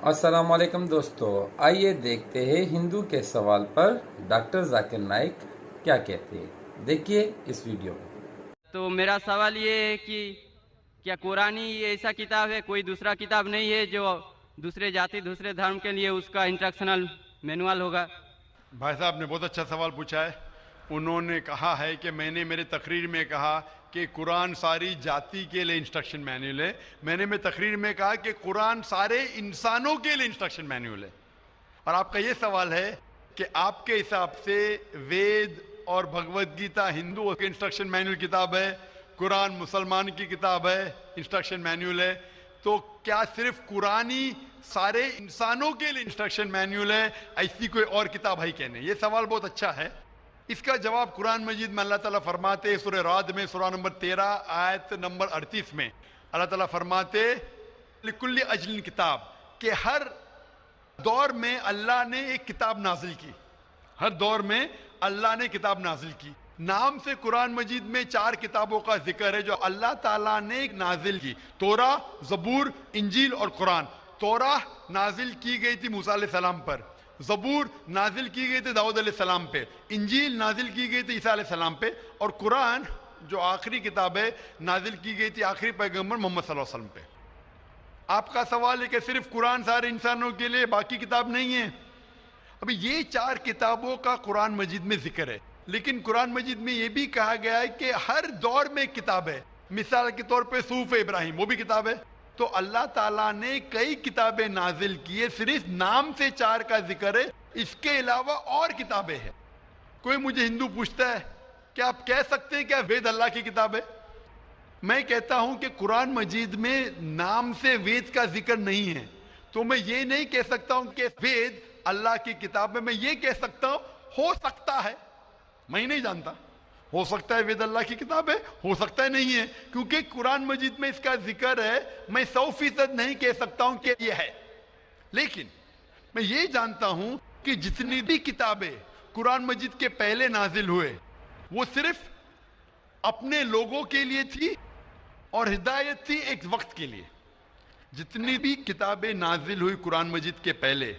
अस्सलामुअलैकुम दोस्तों, आइए देखते हैं हिंदू के सवाल पर डॉक्टर जाकिर नाइक क्या कहते हैं। देखिए इस वीडियो में। तो मेरा सवाल ये है कि क्या कुरान ही ऐसा किताब है, कोई दूसरा किताब नहीं है जो दूसरे जाति दूसरे धर्म के लिए उसका इंस्ट्रक्शनल मैनुअल होगा? भाई साहब ने बहुत अच्छा सवाल पूछा है। उन्होंने कहा है कि मैंने मेरे तकरीर में कहा कि कुरान सारी जाति के लिए इंस्ट्रक्शन मैनुअल है। मैंने मेरे तकरीर में कहा कि कुरान सारे इंसानों के लिए इंस्ट्रक्शन मैनुअल है। और आपका ये सवाल है कि आपके हिसाब से वेद और भगवत गीता हिंदुओं के इंस्ट्रक्शन मैनुअल किताब है, कुरान मुसलमान की किताब है, इंस्ट्रक्शन मैनुअल है, तो क्या सिर्फ कुरान ही सारे इंसानों के लिए इंस्ट्रक्शन मैनुअल है? ऐसी कोई और किताब है कहने? ये सवाल बहुत अच्छा है। इसका जवाब कुरान मजीद में अल्लाह ताला फरमाते, सूरह राद में सूरा नंबर 13 आयत नंबर 38 में अल्लाह ताला फरमाते लिकुल्ली अजलिन किताब, कि हर दौर में अल्लाह ने एक किताब नाजिल की। हर दौर में अल्लाह ने किताब नाजिल की। नाम से कुरान मजीद में 4 किताबों का जिक्र है जो अल्लाह ताला ने नाजिल की। तोरा, जबूर, इंजील और कुरान। तोरा नाजिल की गई थी मूसा अलैहिस्सलाम पर, जबूर नाजिल की गई थी दाऊद अलैहिस्सलाम पे, इंजील नाजिल की गई थी ईसा अलैहिस्सलाम पे, और कुरान जो आखिरी किताब है नाजिल की गई थी आखिरी पैगंबर मोहम्मद सल्लल्लाहु अलैहि वसल्लम पे। आपका सवाल है कि सिर्फ कुरान सारे इंसानों के लिए, बाकी किताब नहीं है। अभी ये 4 किताबों का कुरान मजीद में जिक्र है, लेकिन कुरान मजीद में ये भी कहा गया है कि हर दौर में एक किताब है। मिसाल के तौर पे सूफ इब्राहिम, वो भी किताब है। तो अल्लाह ताला ने कई किताबें नाजिल की है, सिर्फ नाम से 4 का जिक्र है, इसके अलावा और किताबें हैं। कोई मुझे हिंदू पूछता है क्या आप कह सकते हैं क्या वेद अल्लाह की किताब है? मैं कहता हूं कि कुरान मजीद में नाम से वेद का जिक्र नहीं है, तो मैं ये नहीं कह सकता हूं कि वेद अल्लाह की किताब है। मैं ये कह सकता हूं हो सकता है, मैं नहीं जानता, हो सकता है वेद अल्लाह की किताब है, हो सकता है नहीं है, क्योंकि कुरान मजीद में इसका जिक्र है। मैं 100% नहीं कह सकता हूं कि ये है, लेकिन मैं ये जानता हूं कि जितनी भी किताबें कुरान मजीद के पहले नाजिल हुए वो सिर्फ अपने लोगों के लिए थी और हिदायत थी एक वक्त के लिए। जितनी भी किताबें नाजिल हुई कुरान मजीद के पहले,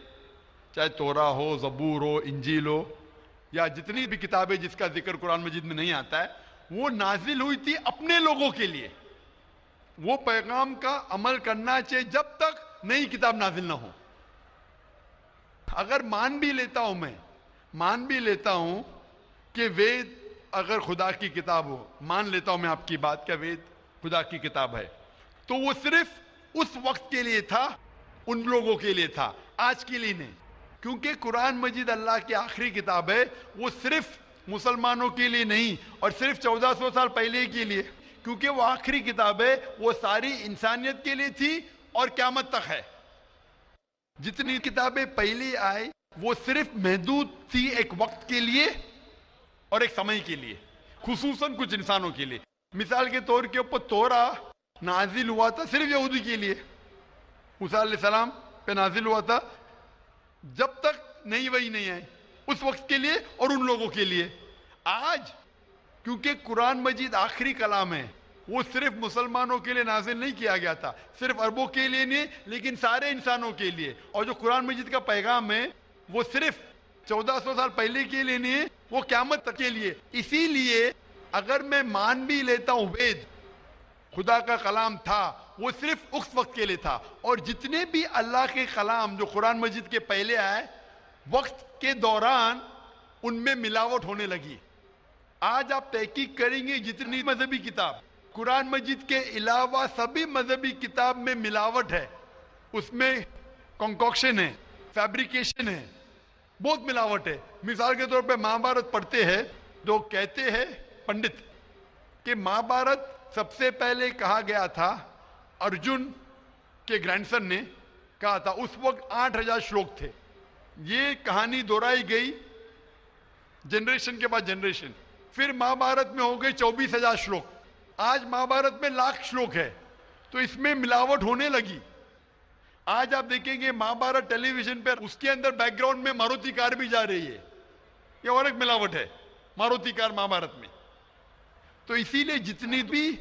चाहे तोरा हो, जबूर हो, इंजील हो, या जितनी भी किताबें जिसका जिक्र कुरान मजीद में नहीं आता है, वो नाजिल हुई थी अपने लोगों के लिए। वो पैगाम का अमल करना चाहिए जब तक नई किताब नाजिल ना हो। अगर मान भी लेता हूं, मैं मान भी लेता हूं कि वेद अगर खुदा की किताब हो, मान लेता हूं मैं आपकी बात, क्या वेद खुदा की किताब है, तो वो सिर्फ उस वक्त के लिए था, उन लोगों के लिए था, आज के लिए नहीं। क्योंकि कुरान मजीद अल्लाह की आखिरी किताब है, वो सिर्फ मुसलमानों के लिए नहीं और सिर्फ 1400 साल पहले के लिए, क्योंकि वो आखिरी किताब है, वो सारी इंसानियत के लिए थी और क़यामत तक है। जितनी किताबें पहले आई वो सिर्फ महदूद थी एक वक्त के लिए और एक समय के लिए, खुसूसन कुछ इंसानों के लिए। मिसाल के तौर के ऊपर तोरा नाजिल हुआ था सिर्फ यहूदी के लिए, मूसा अलैहिस्सलाम पे नाजिल हुआ था जब तक नई वही नहीं आई, उस वक्त के लिए और उन लोगों के लिए। आज क्योंकि कुरान मजीद आखिरी कलाम है, वो सिर्फ मुसलमानों के लिए नाजिल नहीं किया गया था, सिर्फ अरबों के लिए नहीं, लेकिन सारे इंसानों के लिए। और जो कुरान मजीद का पैगाम है वो सिर्फ 1400 साल पहले के लिए नहीं है, वो क़यामत तक के लिए। इसीलिए अगर मैं मान भी लेता हूं वेद खुदा का कलाम था, वो सिर्फ उस वक्त के लिए था, और जितने भी अल्लाह के कलाम जो कुरान मजीद के पहले आए, वक्त के दौरान उनमें मिलावट होने लगी। आज आप तहकीक करेंगे जितनी मजहबी किताब, कुरान मजीद के अलावा सभी मजहबी किताब में मिलावट है, उसमें कंकॉक्शन है, फैब्रिकेशन है, बहुत मिलावट है। मिसाल के तौर पे महाभारत पढ़ते हैं, जो कहते हैं पंडित कि महाभारत सबसे पहले कहा गया था, अर्जुन के ग्रैंडसन ने कहा था, उस वक्त 8000 श्लोक थे। ये कहानी दोहराई गई जनरेशन के बाद जनरेशन, फिर महाभारत में हो गई 24,000 श्लोक, आज महाभारत में लाख श्लोक है, तो इसमें मिलावट होने लगी। आज आप देखेंगे महाभारत टेलीविजन पर, उसके अंदर बैकग्राउंड में मारुति कार भी जा रही है, ये और एक मिलावट है, मारुति कार महाभारत में। तो इसीलिए जितनी भी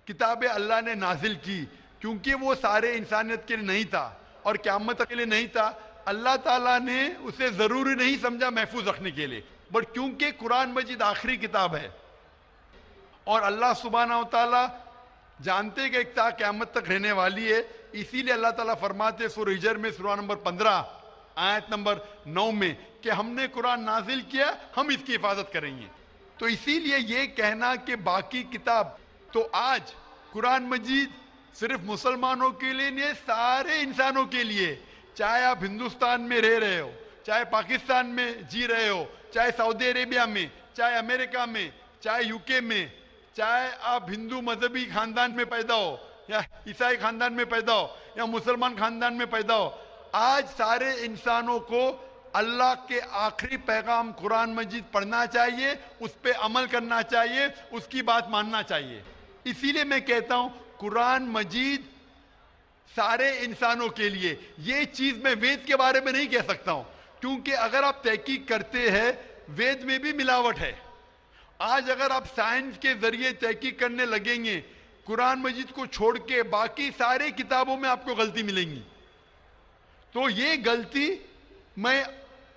किताबें अल्लाह ने नाजिल की, क्योंकि वो सारे इंसानियत के लिए नहीं था, और क़यामत तक के लिए नहीं था, अल्लाह ताला ने उसे ज़रूरी नहीं समझा महफूज रखने के लिए, बट क्योंकि कुरान मजीद आखिरी किताब है और अल्लाह सुब्हानहू व तआला जानते कि एक ता क़यामत तक रहने वाली है, इसीलिए अल्लाह ताला फरमाते सूरह हिजर में सूरा नंबर 15 आयत नंबर 9 में कि हमने कुरान नाजिल किया, हम इसकी हिफाजत करेंगे। तो इसीलिए ये कहना कि बाकी किताब, तो आज कुरान मजीद सिर्फ मुसलमानों के लिए नहीं, सारे इंसानों के लिए, चाहे आप हिंदुस्तान में रह रहे हो, चाहे पाकिस्तान में जी रहे हो, चाहे सऊदी अरेबिया में, चाहे अमेरिका में, चाहे यूके में, चाहे आप हिंदू मजहबी खानदान में पैदा हो या ईसाई खानदान में पैदा हो या मुसलमान खानदान में पैदा हो, आज सारे इंसानों को अल्लाह के आखिरी पैगाम कुरान मजीद पढ़ना चाहिए, उस पर अमल करना चाहिए, उसकी बात मानना चाहिए। इसीलिए मैं कहता हूं कुरान मजीद सारे इंसानों के लिए। ये चीज मैं वेद के बारे में नहीं कह सकता हूं, क्योंकि अगर आप तहकीक करते हैं वेद में भी मिलावट है। आज अगर आप साइंस के जरिए तहकीक करने लगेंगे कुरान मजीद को छोड़ के, बाकी सारे किताबों में आपको गलती मिलेंगी। तो ये गलती मैं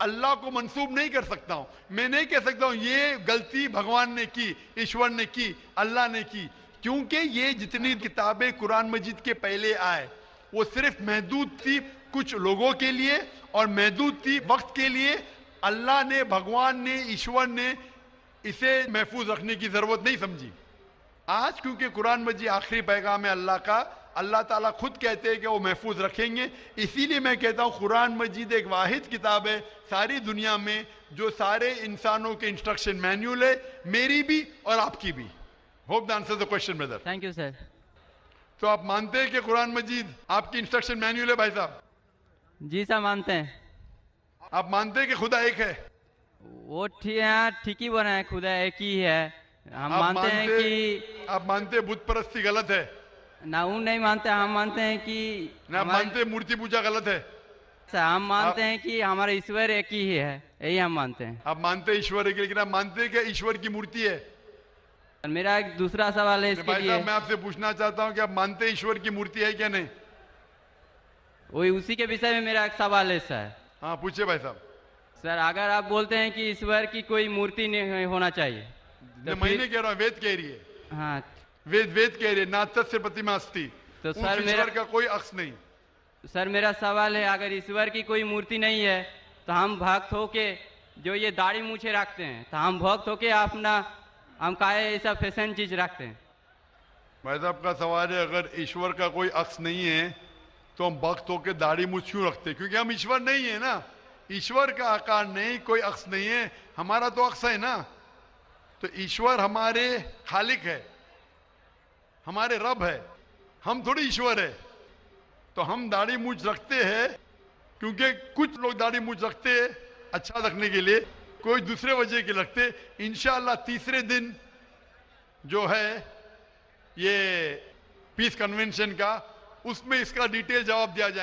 अल्लाह को मंसूब नहीं कर सकता हूं। मैं नहीं कह सकता हूं ये गलती भगवान ने की, ईश्वर ने की, अल्लाह ने की, क्योंकि ये जितनी किताबें कुरान मजीद के पहले आए वो सिर्फ महदूद थी कुछ लोगों के लिए और महदूद थी वक्त के लिए। अल्लाह ने, भगवान ने, ईश्वर ने इसे महफूज रखने की जरूरत नहीं समझी। आज क्योंकि कुरान मजीद आखिरी पैगाम है अल्लाह का, अल्लाह ताला खुद कहते हैं कि वो महफूज रखेंगे। इसीलिए मैं कहता हूं कुरान मजीद एक वाहिद किताब है सारी दुनिया में जो सारे इंसानों के इंस्ट्रक्शन मैन्युअल है, मेरी भी और आपकी भी। Hope the answer the question brother. Thank you sir. तो आप मानते हैं कि कुरान मजीद आपकी इंस्ट्रक्शन मैन्युअल है भाई साहब? जी सर मानते हैं। आप मानते हैं कि खुदा एक है? वो ठीक ही बना है, खुदा एक ही है। हम मानते हैं कि आप मानते हैं बुत परस्ती गलत है? ना वो नहीं मानते, हम मानते हैं कि ना मानते मूर्ति पूजा गलत है? सर हम मानते हैं कि हमारा ईश्वर एक ही है, यही हम मानते हैं। आप मानते हैं ईश्वर एक, लेकिन आप मानते हैं कि ईश्वर की मूर्ति है? मेरा एक दूसरा सवाल है इसके भाई लिए। साहब मैं आपसे पूछना चाहता हूं कि आप मानते हैं ईश्वर की मूर्ति है क्या नहीं? वही उसी के विषय में मेरा एक सवाल है सर। हाँ पूछिए भाई साहब। सर अगर आप बोलते हैं कि ईश्वर की कोई मूर्ति नहीं होना चाहिए तो मैं नहीं कह रहा हूं, वेद कह रही है। हाँ वेद कह रही है ना तस्य प्रतिमा अस्ति, तो उस सर ईश्वर का कोई अक्स नहीं। सर मेरा सवाल है, अगर ईश्वर की कोई मूर्ति नहीं है तो हम भक्त होके जो ये दाढ़ी मूछे रखते हैं, तो हम भक्त होके अपना हम काहे ऐसा फैशन चीज रखते हैं? भाई साहब का सवाल है अगर ईश्वर का कोई अक्स नहीं है तो हम भक्त होके दाढ़ी मूछ क्यों रखते? क्योंकि हम ईश्वर नहीं है ना। ईश्वर का आकार नहीं, कोई अक्स नहीं है, हमारा तो अक्स है ना। तो ईश्वर हमारे खालिक है, हमारे रब है, हम थोड़ी ईश्वर है। तो हम दाढ़ी मूछ रखते हैं क्योंकि कुछ लोग दाढ़ी मूछ रखते हैं अच्छा रखने के लिए, कोई दूसरे वजह के रखते। इंशाअल्लाह तीसरे दिन जो है ये पीस कन्वेंशन का, उसमें इसका डिटेल जवाब दिया जाएगा।